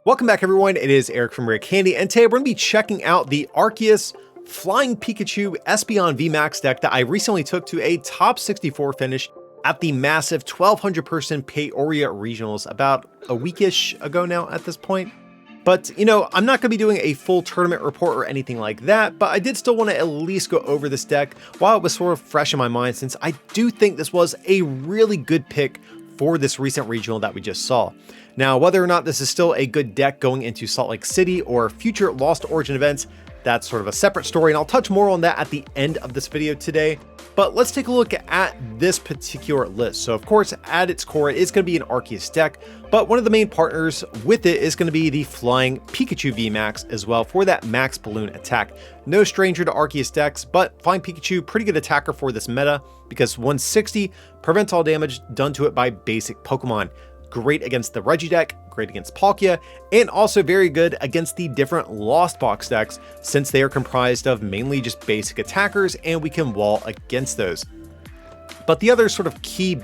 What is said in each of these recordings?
Welcome back everyone, it is Eric from Rare Candy, and today we're going to be checking out the Arceus Flying Pikachu Espeon VMAX deck that I recently took to a top 64 finish at the massive 1,200 person Peoria Regionals about a weekish ago now at this point. But, you know, I'm not going to be doing a full tournament report or anything like that, but I did still want to at least go over this deck while it was sort of fresh in my mind, since I do think this was a really good pick for this recent regional that we just saw. Now, whether or not this is still a good deck going into Salt Lake City or future Lost Origin events, that's sort of a separate story, and I'll touch more on that at the end of this video today. But let's take a look at this particular list. So of course, at its core, it is going to be an Arceus deck, but one of the main partners with it is going to be the Flying Pikachu VMAX as well for that max balloon attack. No stranger to Arceus decks, but Flying Pikachu, pretty good attacker for this meta because 160 prevents all damage done to it by basic Pokemon. Great against the Reggie deck, great against Palkia, and also very good against the different Lost Box decks since they are comprised of mainly just basic attackers and we can wall against those. But the other sort of key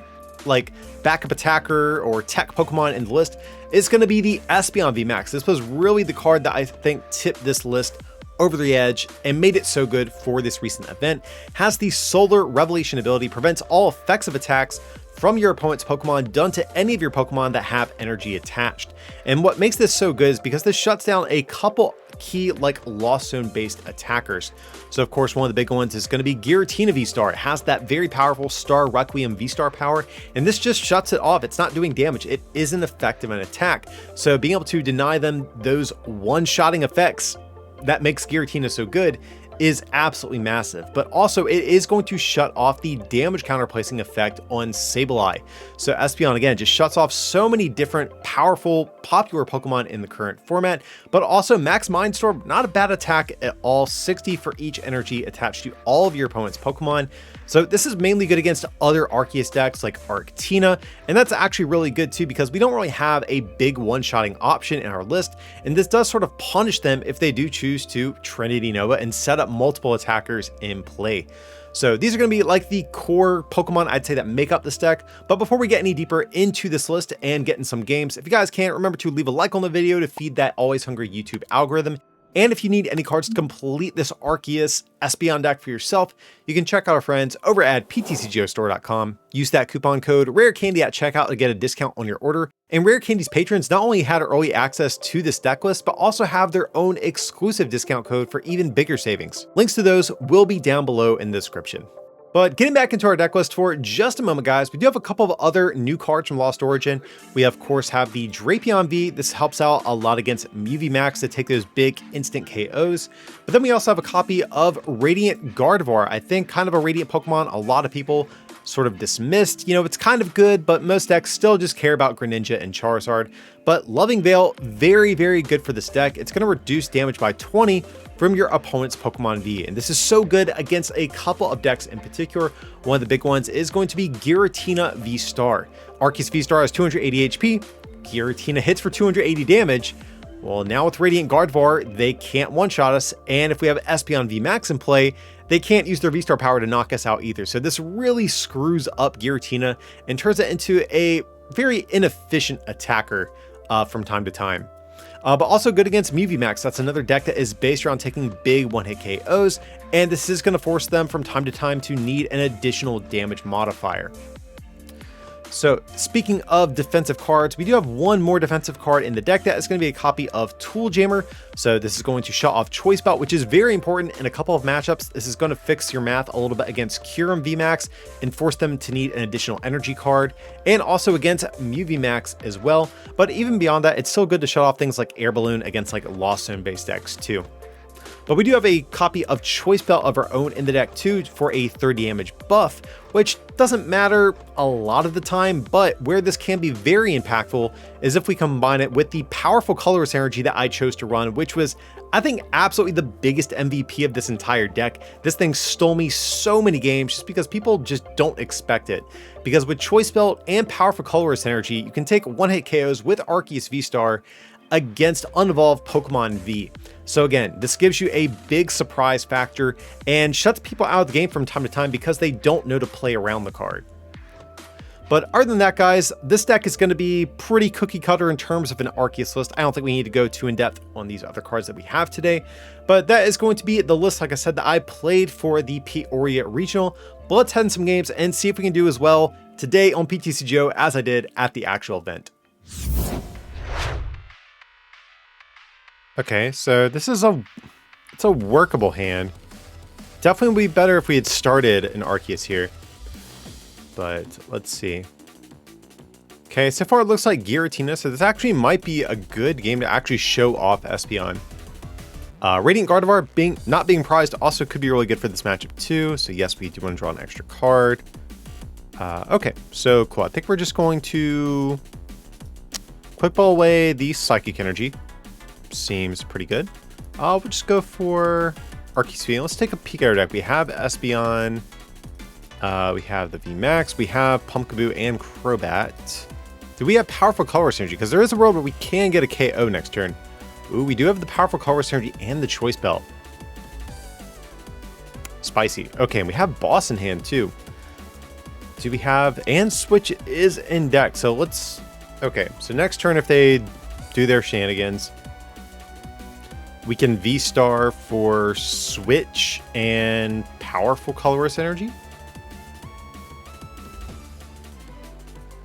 like backup attacker or tech Pokemon in the list is going to be the Espeon VMAX. This was really the card that I think tipped this list over the edge and made it so good for this recent event. Has the Solar Revelation ability, prevents all effects of attacks from your opponent's Pokemon done to any of your Pokemon that have energy attached. And what makes this so good is because this shuts down a couple key like Lost Zone based attackers. So of course, one of the big ones is going to be Giratina VSTAR. It has that very powerful Star Requiem VSTAR power, and this just shuts it off. It's not doing damage. It isn't effective in attack. So being able to deny them those one-shotting effects that makes Giratina so good is absolutely massive. But also it is going to shut off the damage counterplacing effect on Sableye. So Espeon again just shuts off so many different powerful popular Pokemon in the current format. But also Max Mindstorm, not a bad attack at all, 60 for each energy attached to all of your opponent's Pokemon. So this is mainly good against other Arceus decks like Arctina, and that's actually really good too because we don't really have a big one-shotting option in our list, and this does sort of punish them if they do choose to Trinity Nova and set up multiple attackers in play. So these are going to be like the core Pokemon I'd say that make up this deck. But before we get any deeper into this list and get in some games, if you guys can, remember to leave a like on the video to feed that always hungry YouTube algorithm. And if you need any cards to complete this Arceus Espeon deck for yourself, you can check out our friends over at PTCGO Use that coupon code RARECANDY at checkout to get a discount on your order. And Rare Candy's patrons not only had early access to this deck list, but also have their own exclusive discount code for even bigger savings. Links to those will be down below in the description. But getting back into our deck list for just a moment, guys, we do have a couple of other new cards from Lost Origin. We of course have the Drapion V. This helps out a lot against Mew VMAX to take those big instant KOs. But then we also have a copy of Radiant Gardevoir. I think kind of a Radiant Pokemon a lot of people sort of dismissed. You know, it's kind of good, but most decks still just care about Greninja and Charizard. But Loving Veil, very, very good for this deck. It's going to reduce damage by 20 from your opponent's Pokemon V. And this is so good against a couple of decks in particular. One of the big ones is going to be Giratina VSTAR. Arceus VSTAR has 280 HP. Giratina hits for 280 damage. Well, now with Radiant Gardevoir, they can't one-shot us. And if we have Espeon VMAX in play, they can't use their VSTAR power to knock us out either. So this really screws up Giratina and turns it into a very inefficient attacker from time to time. But also good against Mew VMAX. That's another deck that is based around taking big one-hit KOs, and this is going to force them from time to time to need an additional damage modifier. So speaking of defensive cards, we do have one more defensive card in the deck that is going to be a copy of Tool Jammer. So this is going to shut off Choice Belt, which is very important in a couple of matchups. This is going to fix your math a little bit against Kyurem VMAX and force them to need an additional energy card, and also against Mew VMAX as well. But even beyond that, it's still good to shut off things like Air Balloon against like Lost Zone based decks too. But we do have a copy of Choice Belt of our own in the deck too for a 30 damage buff, which doesn't matter a lot of the time, but where this can be very impactful is if we combine it with the powerful colorless energy that I chose to run, which was, I think, absolutely the biggest MVP of this entire deck. This thing stole me so many games just because people just don't expect it. Because with Choice Belt and powerful colorless energy, you can take one-hit KOs with Arceus VSTAR against unevolved Pokemon V. So again, this gives you a big surprise factor and shuts people out of the game from time to time because they don't know to play around the card. But other than that, guys, this deck is going to be pretty cookie cutter in terms of an Arceus list. I don't think we need to go too in depth on these other cards that we have today, but that is going to be the list, like I said, that I played for the Peoria Regional. But let's head in some games and see if we can do as well today on PTCGO as I did at the actual event. Okay, so this is it's a workable hand. Definitely would be better if we had started an Arceus here. But let's see. Okay, so far it looks like Giratina, so this actually might be a good game to actually show off Espeon. Radiant Gardevoir not being prized also could be really good for this matchup too. So yes, we do want to draw an extra card. Okay, so cool. I think we're just going to quick ball away the Psychic Energy. Seems pretty good. We'll just go for Arceus V. Let's take a peek at our deck. We have Espeon. We have the VMAX, we have Pumpkaboo and Crobat. Do we have powerful color synergy? Because there is a world where we can get a KO next turn. Ooh, we do have the powerful color synergy and the choice belt. Spicy. Okay, and we have boss in hand too. Do we have, and switch is in deck. So let's, okay, so next turn if they do their shenanigans, we can V-Star for switch and powerful colorless energy.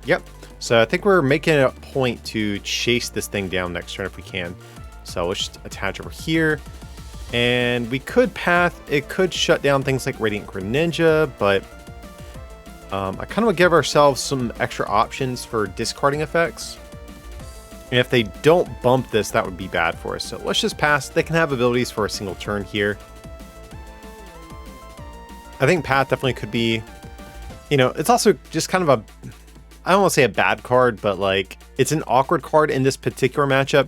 Yep, so I think we're making it a point to chase this thing down next turn if we can. So let's just attach over here. And we could path, it could shut down things like Radiant Greninja, but I kind of want to give ourselves some extra options for discarding effects. And if they don't bump this, that would be bad for us. So let's just pass. They can have abilities for a single turn here. I think path definitely could be, you know, it's also just kind of a, I don't want to say a bad card, but like it's an awkward card in this particular matchup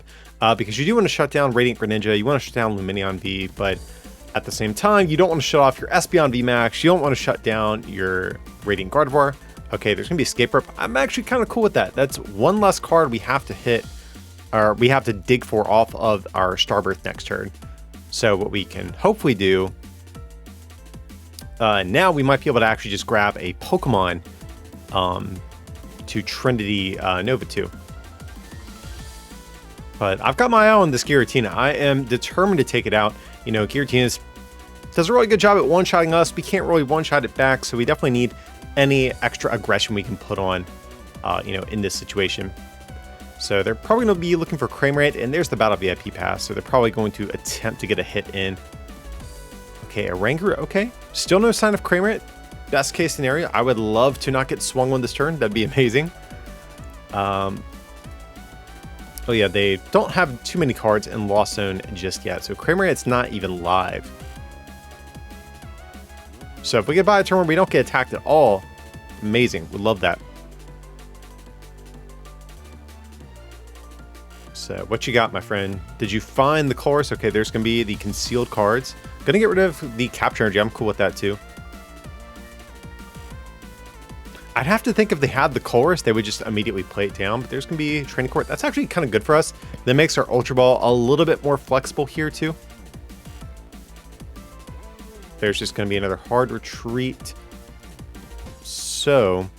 because you do want to shut down Radiant Greninja, you want to shut down Lumineon V, but at the same time, you don't want to shut off your Espeon VMAX, you don't want to shut down your Radiant Gardevoir. Okay, there's going to be Escape Rope. I'm actually kind of cool with that. That's one less card we have to hit, or we have to dig for off of our Starbirth next turn. So what we can hopefully do, now we might be able to actually just grab a Pokemon to Trinity Nova 2. But I've got my eye on this Giratina. I am determined to take it out. You know, Giratina does a really good job at one-shotting us. We can't really one-shot it back, so we definitely need any extra aggression we can put on, you know, in this situation. So they're probably going to be looking for Cramorant, and there's the Battle VIP pass, so they're probably going to attempt to get a hit in. Okay, a Rangaroo, okay. Still no sign of Cramorant. Best case scenario, I would love to not get swung on this turn. That'd be amazing. Oh yeah, they don't have too many cards in Lost Zone just yet, so Cramorant's not even live. So if we get by a turn where we don't get attacked at all, amazing. Would love that. So what you got, my friend? Did you find the course? Okay, there's going to be the concealed cards. Gonna get rid of the capture energy. I'm cool with that too. I'd have to think if they had the chorus, they would just immediately play it down, but there's going to be Training Court. That's actually kind of good for us. That makes our Ultra Ball a little bit more flexible here too. There's just going to be another hard retreat. So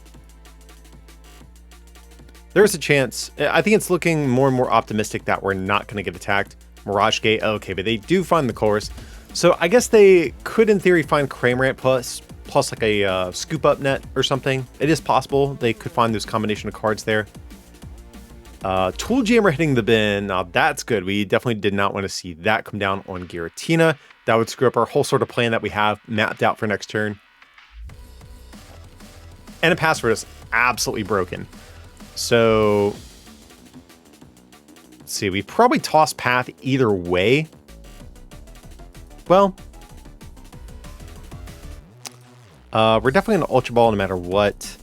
there's a chance. I think it's looking more and more optimistic that we're not going to get attacked. Mirage Gate, okay, but they do find the chorus. So I guess they could, in theory, find Cramorant plus like a scoop up net or something. It is possible they could find this combination of cards there. Tool Jammer hitting the bin. Now that's good. We definitely did not want to see that come down on Giratina. That would screw up our whole sort of plan that we have mapped out for next turn. And a password is absolutely broken. So let's see. We probably toss path either way. Well, we're definitely going to Ultra Ball no matter what.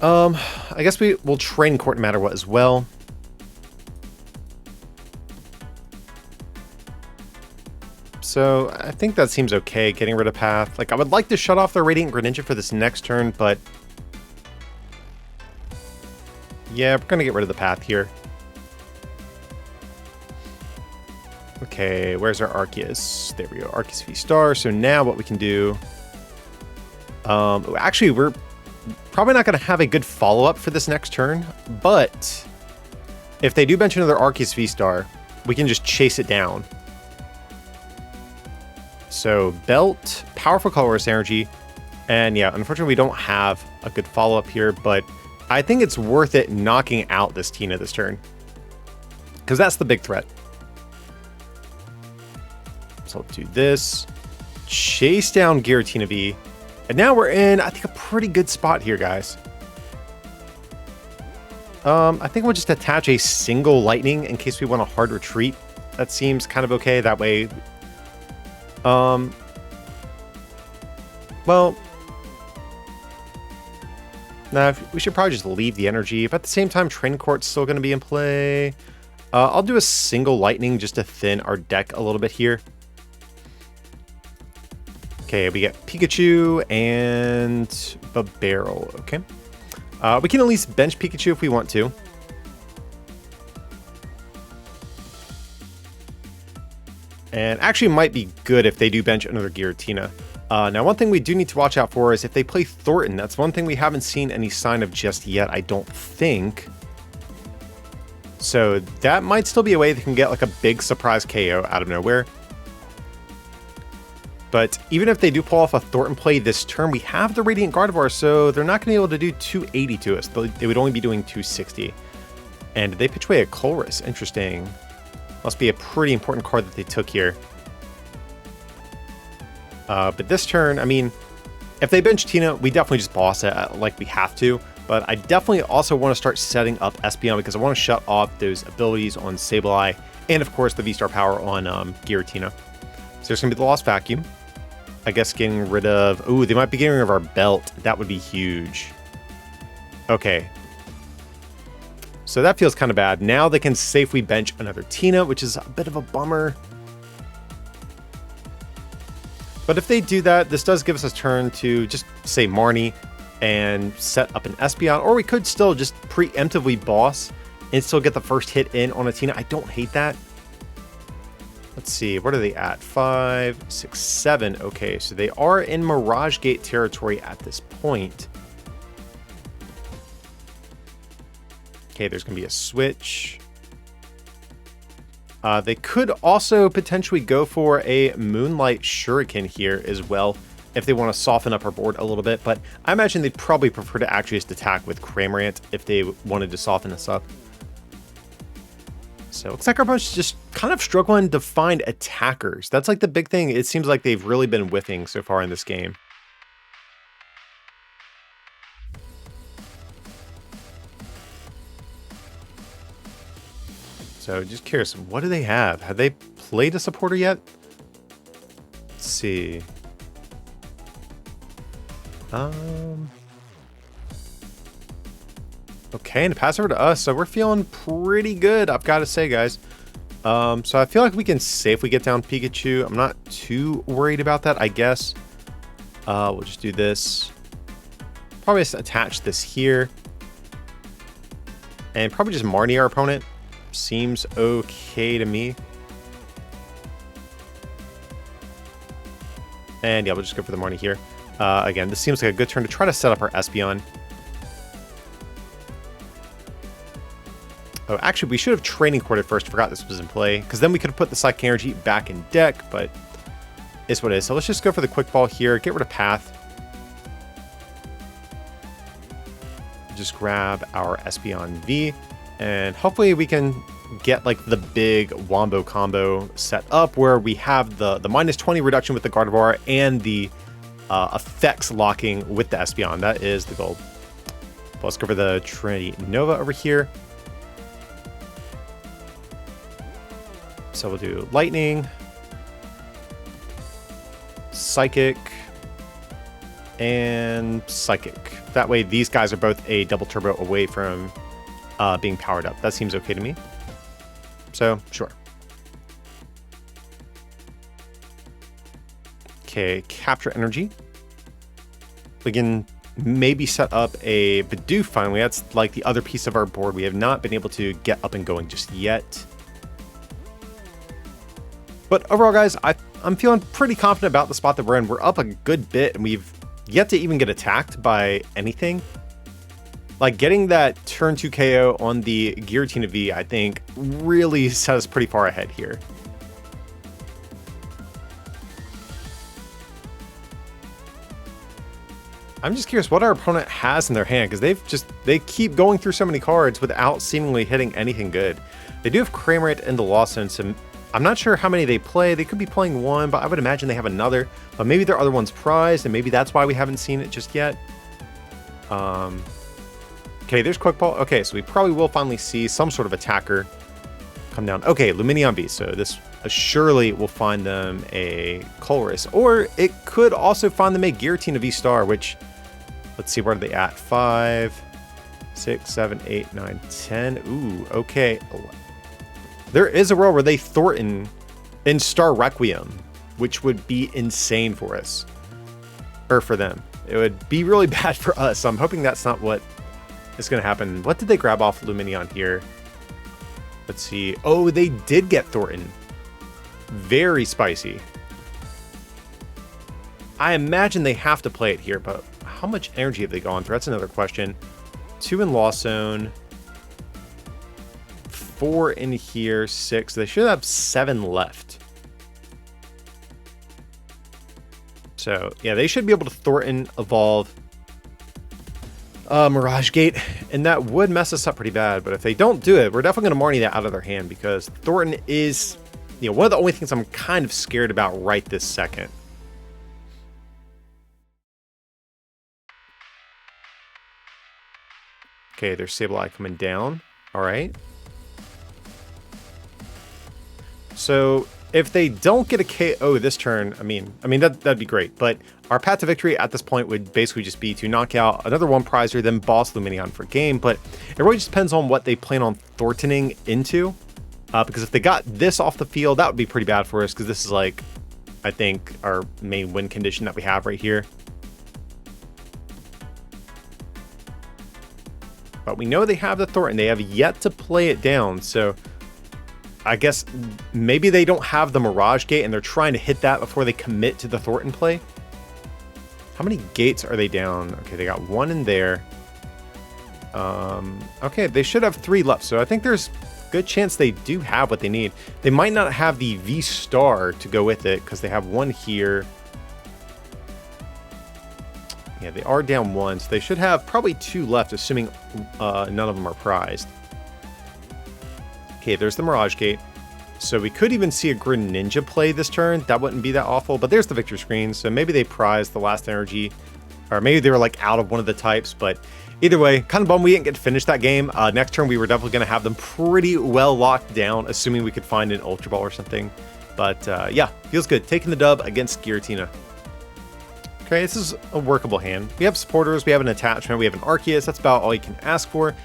I guess we'll Train Court no matter what as well. So I think that seems okay, getting rid of path. Like, I would like to shut off the Radiant Greninja for this next turn, but yeah, we're going to get rid of the path here. Okay, where's our Arceus? There we go, Arceus VSTAR. So now what we can do, Actually, we're probably not going to have a good follow-up for this next turn, but if they do bench another Arceus VSTAR, we can just chase it down. So Belt, powerful colorless energy, and yeah, unfortunately we don't have a good follow-up here, but I think it's worth it knocking out this Tina this turn, because that's the big threat. So I'll do this, chase down Giratina V, and now we're in, I think, a pretty good spot here, guys. I think we'll just attach a single lightning in case we want a hard retreat. That seems kind of okay. That way, well, nah, we should probably just leave the energy. But at the same time, Training Court's still going to be in play. I'll do a single lightning just to thin our deck a little bit here. Okay, we get Pikachu and Burrell. Okay. We can at least bench Pikachu if we want to. And actually might be good if they do bench another Giratina. Now, one thing we do need to watch out for is if they play Thornton. That's one thing we haven't seen any sign of just yet, I don't think. So that might still be a way they can get like a big surprise KO out of nowhere. But even if they do pull off a Thornton play this turn, we have the Radiant Gardevoir, so they're not going to be able to do 280 to us. They would only be doing 260. And they pitch away a Colress. Interesting. Must be a pretty important card that they took here. But this turn, I mean, if they bench Tina, we definitely just boss it like we have to. But I definitely also want to start setting up Espeon because I want to shut off those abilities on Sableye and, of course, the VSTAR power on Giratina. So there's going to be the Lost Vacuum. I guess getting rid of... Ooh, they might be getting rid of our Belt. That would be huge. Okay. So that feels kind of bad. Now they can safely bench another Tina, which is a bit of a bummer. But if they do that, this does give us a turn to just say Marnie and set up an Espeon. Or we could still just preemptively boss and still get the first hit in on a Tina. I don't hate that. Let's see, what are they at? 5, 6, 7. Okay, so they are in Mirage Gate territory at this point. Okay, there's going to be a switch. They could also potentially go for a Moonlight Shuriken here as well if they want to soften up our board a little bit. But I imagine they'd probably prefer to actually just attack with Cramorant if they wanted to soften us up. So it looks like our bunch is just kind of struggling to find attackers. That's like the big thing. It seems like they've really been whiffing so far in this game. So just curious, what do they have? Have they played a supporter yet? Let's see. Okay, and pass over to us, so we're feeling pretty good, I've got to say, guys. So I feel like we can safely get down Pikachu. I'm not too worried about that, I guess. We'll just do this. Probably just attach this here. And probably just Marnie our opponent. Seems okay to me. And yeah, we'll just go for the Marnie here. Again, this seems like a good turn to try to set up our Espeon. Oh, actually, we should have Training Courted first. Forgot this was in play. Because then we could have put the Psychic Energy back in deck, but it's what it is. So let's just go for the Quick Ball here. Get rid of Path. Just grab our Espeon V. And hopefully we can get like the big Wombo combo set up where we have the -20 reduction with the Gardevoir and the effects locking with the Espeon. That is the goal. Let's go for the Trinity Nova over here. So we'll do Lightning, Psychic, and Psychic. That way these guys are both a double turbo away from being powered up. That seems okay to me. So, sure. Okay, Capture Energy. We can maybe set up a Bidoof finally. That's like the other piece of our board we have not been able to get up and going just yet. But overall, guys, I'm feeling pretty confident about the spot that we're in. We're up a good bit, and we've yet to even get attacked by anything. Like, getting that turn 2 KO on the Giratina V, I think, really set us pretty far ahead here. I'm just curious what our opponent has in their hand, because they keep going through so many cards without seemingly hitting anything good. They do have Cramorant and the Lawson, so I'm not sure how many they play. They could be playing one, but I would imagine they have another. But maybe their other one's prized, and maybe that's why we haven't seen it just yet. Okay, there's Quick Ball. Okay, so we probably will finally see some sort of attacker come down. Okay, Lumineon V. So this surely will find them a Colress. Or it could also find them a Giratina VSTAR, which, let's see, where are they at? 5, 6, 7, 8, 9, 10. Ooh, okay. There is a world where they Thornton in Star Requiem, which would be insane for us. Or for them. It would be really bad for us. So I'm hoping that's not what is going to happen. What did they grab off Lumineon here? Let's see. Oh, they did get Thornton. Very spicy. I imagine they have to play it here, but how much energy have they gone through? That's another question. 2 in Lost Zone. 4 in here. 6. They should have 7 left. So, yeah, they should be able to Thornton, Evolve, Mirage Gate, and that would mess us up pretty bad. But if they don't do it, we're definitely going to Marnie that out of their hand, because Thornton is, one of the only things I'm kind of scared about right this second. Okay, there's Sableye coming down. All right. So if they don't get a KO this turn, I mean that'd be great. But our path to victory at this point would basically just be to knock out another one prizer, then boss Lumineon for game. But it really just depends on what they plan on Thorntoning into. Because if they got this off the field, that would be pretty bad for us, because this is, like, I think, our main win condition that we have right here. But we know they have the Thornton. They have yet to play it down, so I guess maybe they don't have the Mirage Gate and they're trying to hit that before they commit to the Thornton play. How many gates are they down? Okay, they got 1 in there. Okay, they should have 3 left, so I think there's good chance they do have what they need. They might not have the VSTAR to go with it, because they have 1 here. Yeah, they are down 1, so they should have probably 2 left, assuming none of them are prized. Okay, there's the Mirage Gate. So we could even see a Greninja play this turn. That wouldn't be that awful, but there's the victory screen. So maybe they prized the last energy, or maybe they were like out of one of the types, but either way, kind of bummed we didn't get to finish that game. Next turn, we were definitely going to have them pretty well locked down, assuming we could find an Ultra Ball or something. But yeah, feels good. Taking the dub against Giratina. Okay, this is a workable hand. We have supporters, we have an attachment, we have an Arceus. That's about all you can ask for.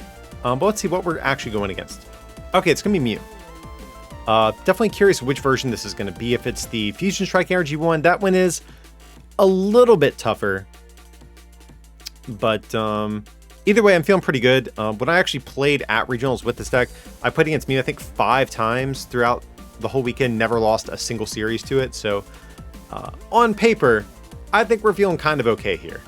But let's see what we're actually going against. Okay, it's going to be Mew. Definitely curious which version this is going to be. If it's the Fusion Strike Energy one, that one is a little bit tougher. But either way, I'm feeling pretty good. When I actually played at Regionals with this deck, I played against Mew, I think, 5 times throughout the whole weekend. Never lost a single series to it. So on paper, I think we're feeling kind of okay here.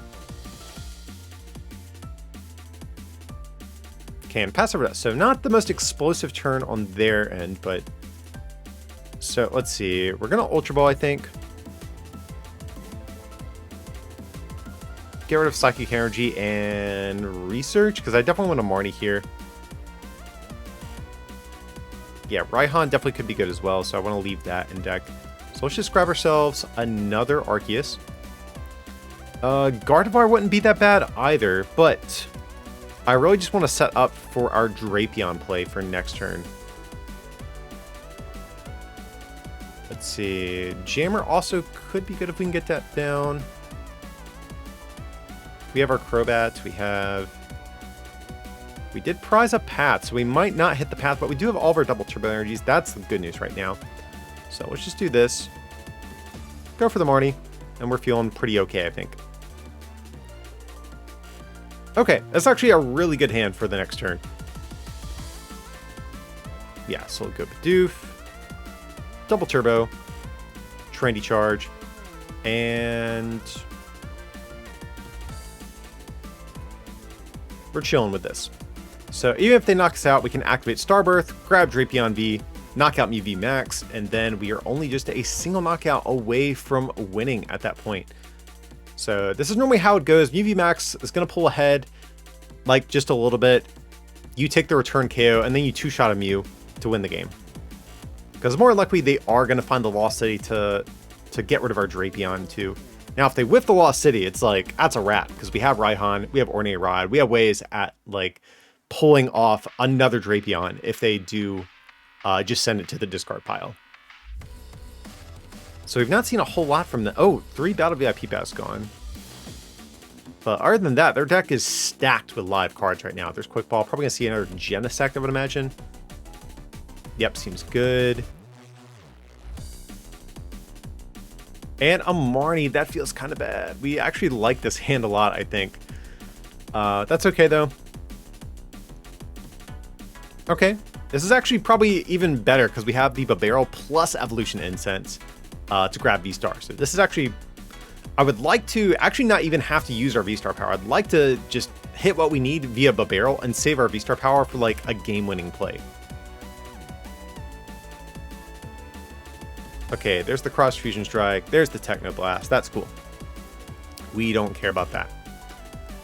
Okay, and pass over that. So not the most explosive turn on their end, but... So let's see. We're going to Ultra Ball, I think. Get rid of Psychic Energy and Research, because I definitely want a Marnie here. Yeah, Raihan definitely could be good as well, so I want to leave that in deck. So let's just grab ourselves another Arceus. Gardevoir wouldn't be that bad either, but I really just want to set up for our Drapion play for next turn. Let's see. Jammer also could be good if we can get that down. We have our Crobat. We did prize a Path, so we might not hit the Path, but we do have all of our double turbo energies. That's the good news right now. So let's just do this. Go for the Marnie, and we're feeling pretty okay, I think. Okay, that's actually a really good hand for the next turn. Yeah, so we'll go Bidoof, double turbo, trendy charge, and we're chilling with this. So even if they knock us out, we can activate Starbirth, grab Drapion V, knock out Mew VMAX, and then we are only just a single knockout away from winning at that point. So this is normally how it goes. Mew VMAX is going to pull ahead like just a little bit. You take the return KO, and then you two-shot a Mew to win the game. Because more likely they are going to find the Lost City to get rid of our Drapion too. Now, if they whiff the Lost City, it's like, that's a wrap. Because we have Raihan, we have Ornate Rod, we have ways at like pulling off another Drapion if they do just send it to the discard pile. So we've not seen a whole lot from the... Oh, 3 Battle VIP paths gone. But other than that, their deck is stacked with live cards right now. There's Quick Ball. Probably going to see another Genesect, I would imagine. Yep, seems good. And a Marnie. That feels kind of bad. We actually like this hand a lot, I think. That's okay, though. Okay. This is actually probably even better because we have the Burrell plus Evolution Incense to grab VSTAR. So this is actually... I would like to actually not even have to use our VSTAR power. I'd like to just hit what we need via Barrera and save our VSTAR power for like a game-winning play. Okay, there's the Cross Fusion Strike. There's the Techno Blast. That's cool. We don't care about that.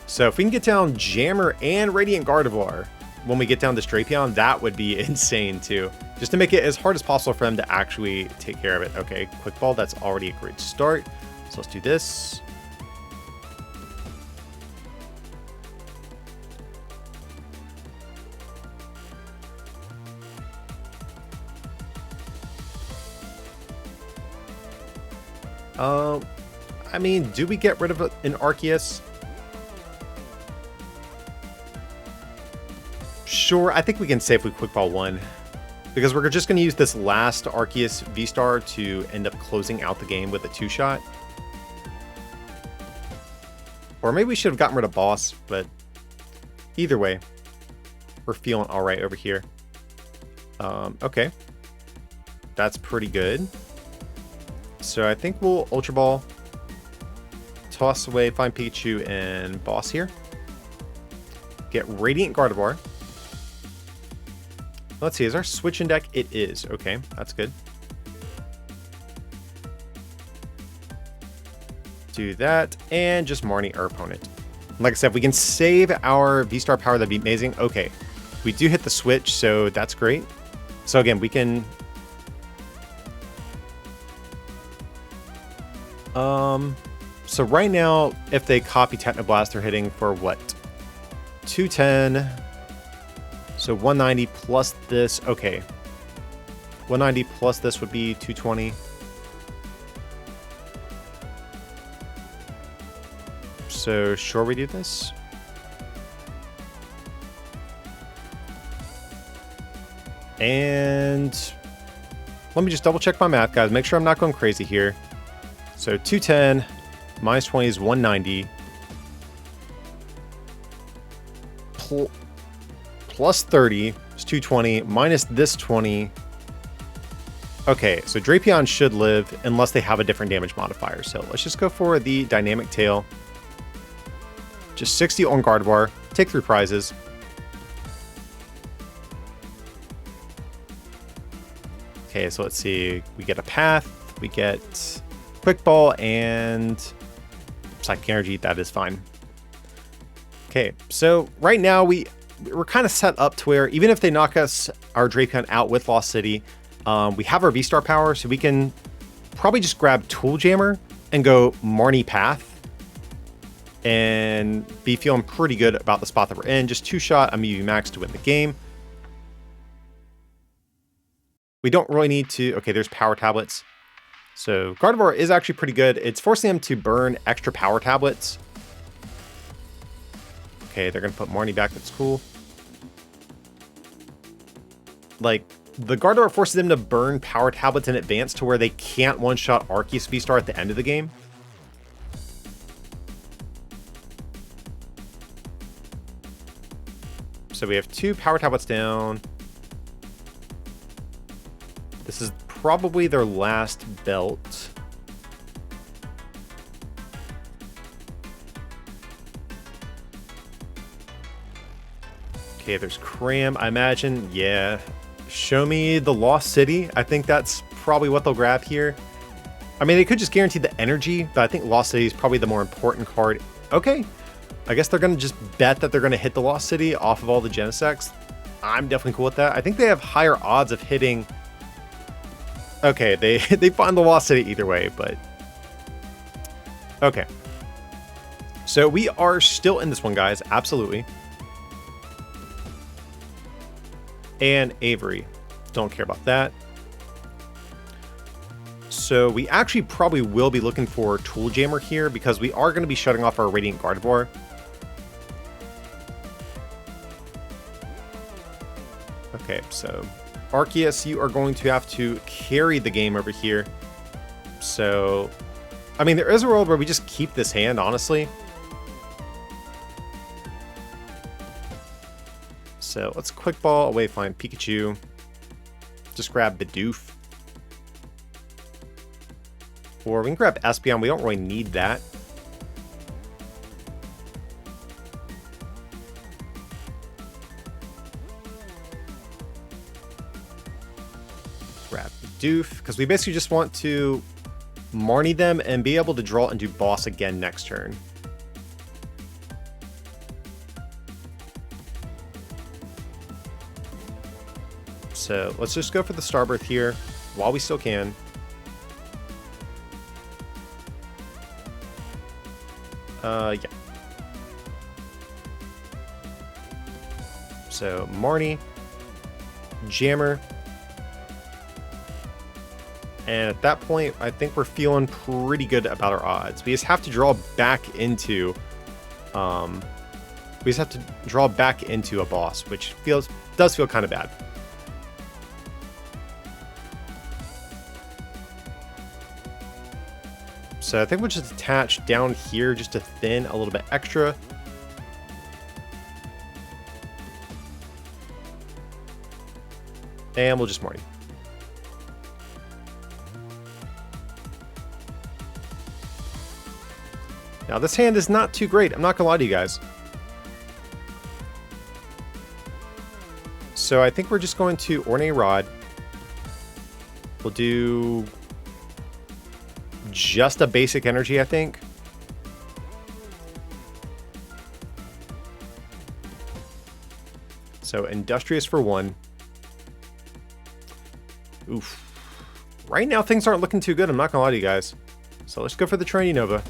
So if we can get down Jammer and Radiant Gardevoir when we get down this Drapion, that would be insane too. Just to make it as hard as possible for them to actually take care of it. Okay, Quick Ball. That's already a great start. So let's do this. I mean, do we get rid of an Arceus? Sure, I think we can safely Quick Ball 1. Because we're just going to use this last Arceus VSTAR to end up closing out the game with a 2-shot. Or maybe we should have gotten rid of Boss, but either way, we're feeling all right over here. Okay. That's pretty good. So I think we'll Ultra Ball, toss away Find Pikachu and Boss here. Get Radiant Gardevoir. Let's see, is our switching deck? It is. Okay, that's good. Do that, and just Marnie our opponent. Like I said, if we can save our VSTAR power, that'd be amazing. Okay, we do hit the switch, so that's great. So again, we can... So right now, if they copy Technoblast, they're hitting for what? 210. So 190 plus this. Okay. 190 plus this would be 220. So sure we do this. And let me just double check my math, guys. Make sure I'm not going crazy here. So 210 minus 20 is 190. Plus 30 is 220 minus this 20. Okay, so Drapion should live unless they have a different damage modifier. So let's just go for the Dynamic Tail. Just 60 on Gardevoir. Take 3 prizes. Okay, so let's see. We get a Path. We get Quick Ball and Psychic Energy. That is fine. Okay, so right now we're kind of set up to where even if they knock us our Drapion out with Lost City, we have our VSTAR power, so we can probably just grab Tool Jammer and go Marnie Path and be feeling pretty good about the spot that we're in. Just 2-shot a Mew VMAX to win the game. We don't really need to... Okay, there's Power Tablets. So Gardevoir is actually pretty good. It's forcing them to burn extra Power Tablets. Okay, they're going to put Marnie back. That's cool. Like, the Gardevoir forces them to burn Power Tablets in advance to where they can't one-shot Arceus VSTAR at the end of the game. So we have 2 Power Tablets down. This is probably their last belt. Okay, there's Cram, I imagine. Yeah. Show me the Lost City. I think that's probably what they'll grab here. I mean, they could just guarantee the energy, but I think Lost City is probably the more important card. Okay. I guess they're going to just bet that they're going to hit the Lost City off of all the Genesects. I'm definitely cool with that. I think they have higher odds of hitting... Okay, they find the Lost City either way, but... Okay. So we are still in this one, guys. Absolutely. And Avery. Don't care about that. So we actually probably will be looking for Tool Jammer here because we are going to be shutting off our Radiant Gardevoir. Okay, so Arceus, you are going to have to carry the game over here. So, I mean, there is a world where we just keep this hand, honestly. So let's quick ball away, find Pikachu. Just grab Bidoof. Or we can grab Espeon. We don't really need that. Grab Bidoof, because we basically just want to Marnie them and be able to draw into boss again next turn. So let's just go for the Starbirth here while we still can. Yeah. So Marnie, Jammer, and at that point, I think we're feeling pretty good about our odds. We just have to draw back into, a boss, which does feel kind of bad. So I think we'll just attach down here just to thin a little bit extra. And we'll just Marnie. Now this hand is not too great, I'm not gonna lie to you guys. So I think we're just going to Ornate Rod. We'll do just a basic energy, I think. So Industrious for 1. Oof. Right now things aren't looking too good, I'm not gonna lie to you guys. So let's go for the Trinity Nova.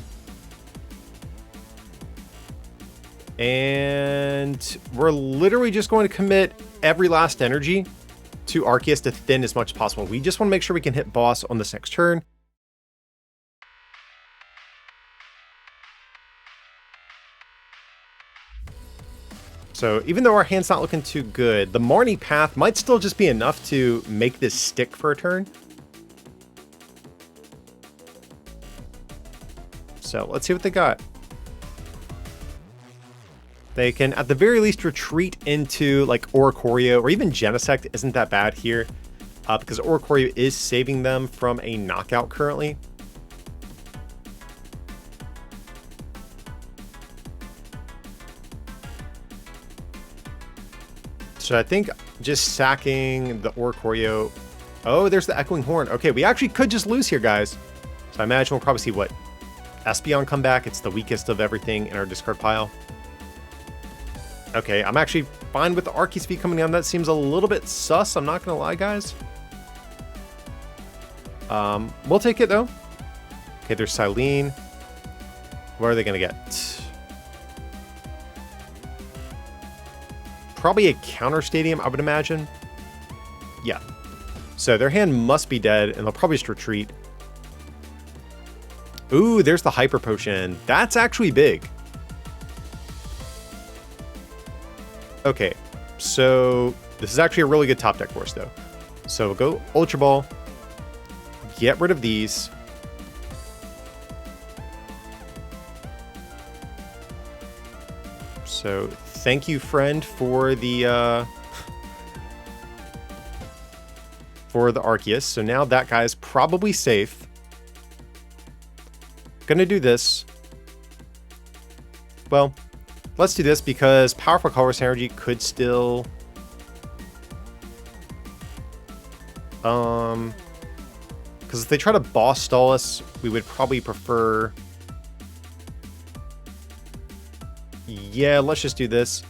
And we're literally just going to commit every last energy to Arceus to thin as much as possible. We just want to make sure we can hit boss on this next turn. So even though our hand's not looking too good, the Marnie path might still just be enough to make this stick for a turn. So let's see what they got. They can at the very least retreat into like Oricorio, or even Genesect isn't that bad here, because Oricorio is saving them from a knockout currently. So I think just sacking the Oricorio. Oh, there's the Echoing Horn. Okay, we actually could just lose here, guys. So I imagine we'll probably see what? Espeon come back. It's the weakest of everything in our discard pile. Okay, I'm actually fine with the Arceus V coming down. That seems a little bit sus, I'm not gonna lie, guys. We'll take it though. Okay, there's Schlien. What are they gonna get? Probably a counter stadium, I would imagine. Yeah. So their hand must be dead, and they'll probably just retreat. Ooh, there's the Hyper Potion. That's actually big. Okay, so this is actually a really good top deck for us, though. So we'll go Ultra Ball. Get rid of these. So thank you, friend, for the Arceus. So now that guy's probably safe. Gonna do this. Well, let's do this because powerful color synergy could still because if they try to boss stall us, we would probably prefer, yeah, let's just do this.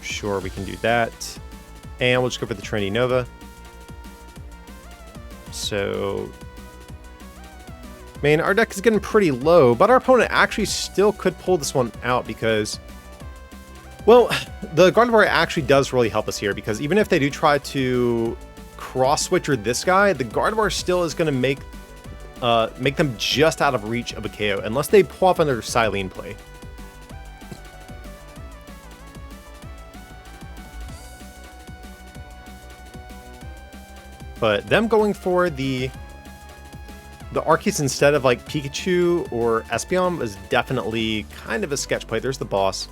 Sure, we can do that. And we'll just go for the Trinity Nova. So, man, our deck is getting pretty low, but our opponent actually still could pull this one out because, well, the Gardevoir actually does really help us here because even if they do try to cross-switcher this guy, the Gardevoir still is going to make them just out of reach of a KO unless they pull off another Schlien play. But them going for the Arceus instead of like Pikachu or Espeon is definitely kind of a sketch play. There's the boss.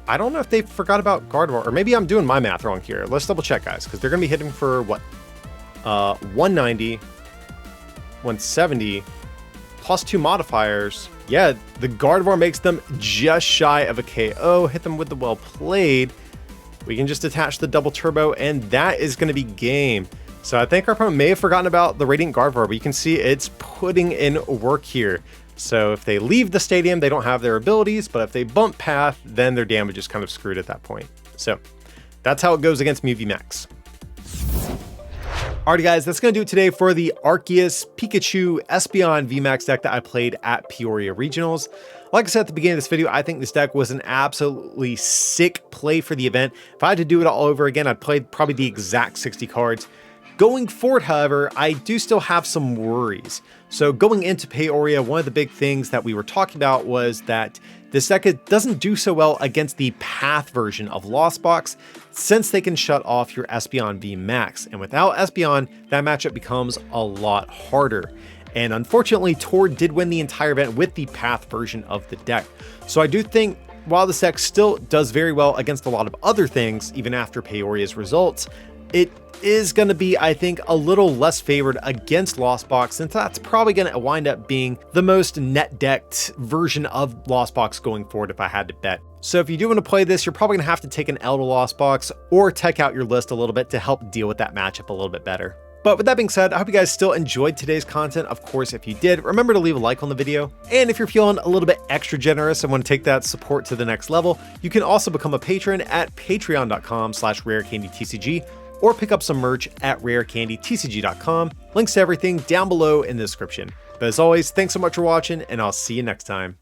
I don't know if they forgot about Gardevoir, or maybe I'm doing my math wrong here. Let's double check, guys, because they're going to be hitting for what? 190, 170, plus 2 modifiers. Yeah, the Gardevoir makes them just shy of a KO. Hit them with the well played. We can just attach the double turbo, and that is going to be game. So I think our opponent may have forgotten about the Radiant Gardevoir, but you can see it's putting in work here. So if they leave the stadium, they don't have their abilities, but if they bump path, then their damage is kind of screwed at that point. So that's how it goes against Mew VMAX. Alrighty guys, that's going to do it today for the Arceus Espeon VMAX deck that I played at Peoria Regionals. Like I said at the beginning of this video, I think this deck was an absolutely sick play for the event. If I had to do it all over again, I'd play probably the exact 60 cards. Going forward, however, I do still have some worries. So going into Peoria, one of the big things that we were talking about was that this deck doesn't do so well against the path version of Lost Box, since they can shut off your Espeon VMAX. And without Espeon, that matchup becomes a lot harder. And unfortunately, Tor did win the entire event with the path version of the deck. So I do think while this deck still does very well against a lot of other things, even after Peoria's results, it is going to be, I think, a little less favored against Lost Box, since that's probably going to wind up being the most net decked version of Lost Box going forward if I had to bet. So if you do want to play this, you're probably going to have to take an L to Lost Box or tech out your list a little bit to help deal with that matchup a little bit better. But with that being said, I hope you guys still enjoyed today's content. Of course, if you did, remember to leave a like on the video. And if you're feeling a little bit extra generous and want to take that support to the next level, you can also become a patron at patreon.com/rarecandytcg or pick up some merch at rarecandytcg.com. Links to everything down below in the description. But as always, thanks so much for watching, and I'll see you next time.